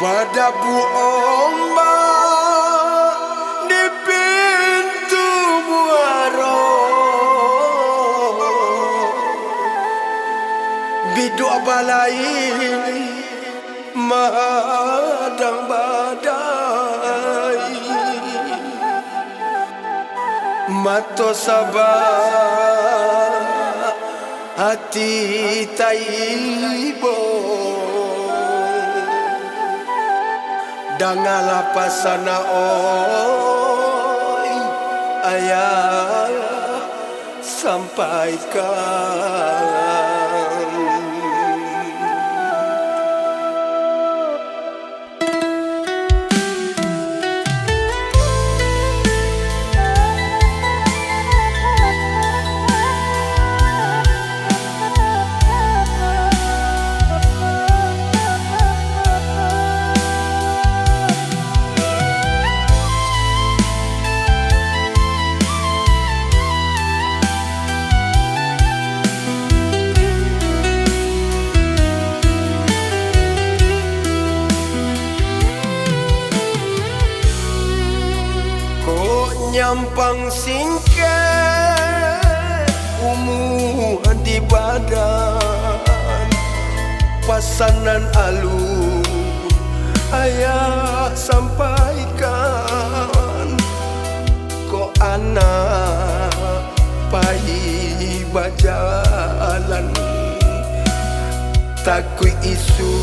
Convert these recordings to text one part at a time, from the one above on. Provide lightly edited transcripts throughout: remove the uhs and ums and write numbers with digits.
Badabu ombak di pintu muaro, bidu balai madang badai, mato sabah hati taibo, dangala pasana oi ayah sampaikan. Nyampang singket umuh di badan, pasanan alun ayah sampaikan, kok anak pai bajalan, takui isu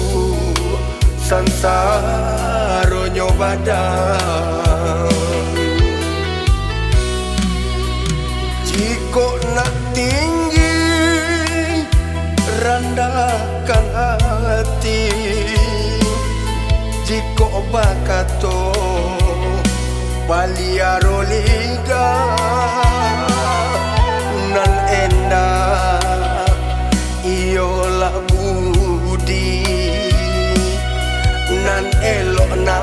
sansaro nyobadan. Jiko nak tinggi rendahkan hati, jiko bakato baliaro liga nan endah iyolah budi nan elok na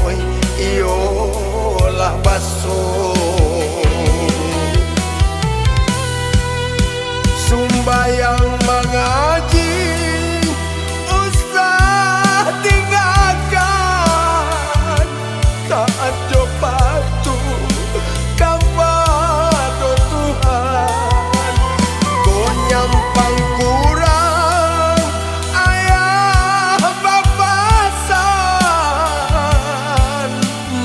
oi iyolah baso. Sumbayang mengaji usah tinggalkan, taat jo patuh kepada Tuhan. Kau nyampang kurang ayah bapasan,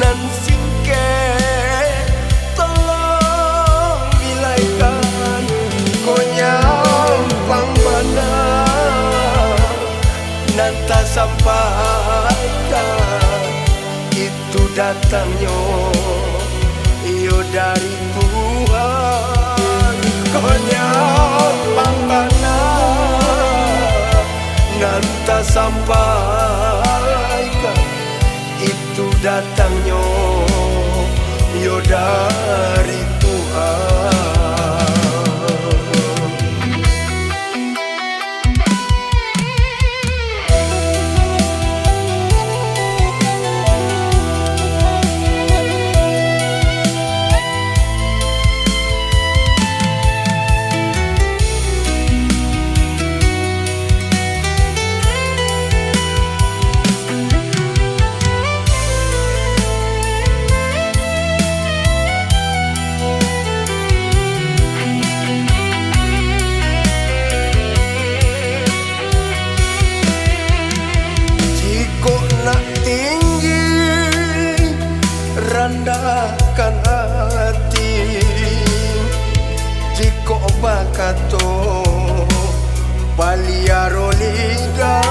nan singket tolong bilaikan. Kau nyampang benar nanti sampaikan, itu datangnya iyo dari Tuhan. Kau nyampang benar nanti sampaikan, itu datangnya iyo dari Tuhan. Rendahkan hati, jika bakato baliaro liga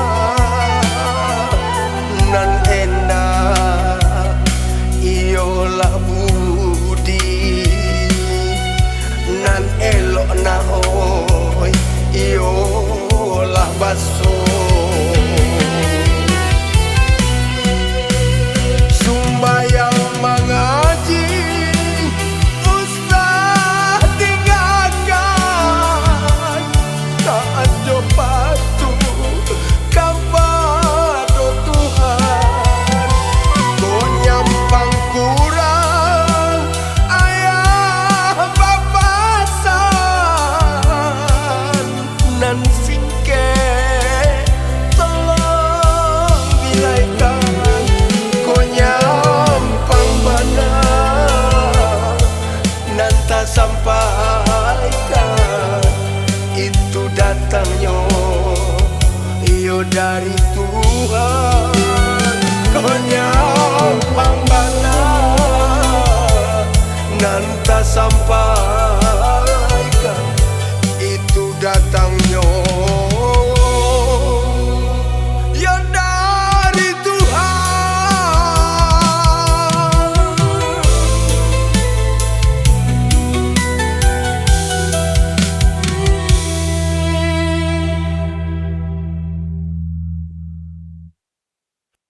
nan endah iyolah budi nan elok na oi iyolah baso. Sumbayang mengaji usah tinggalkan, taat jo patuh kepada sampaikan itu datangnya iyo dari Tuhan. Konyang pambana nan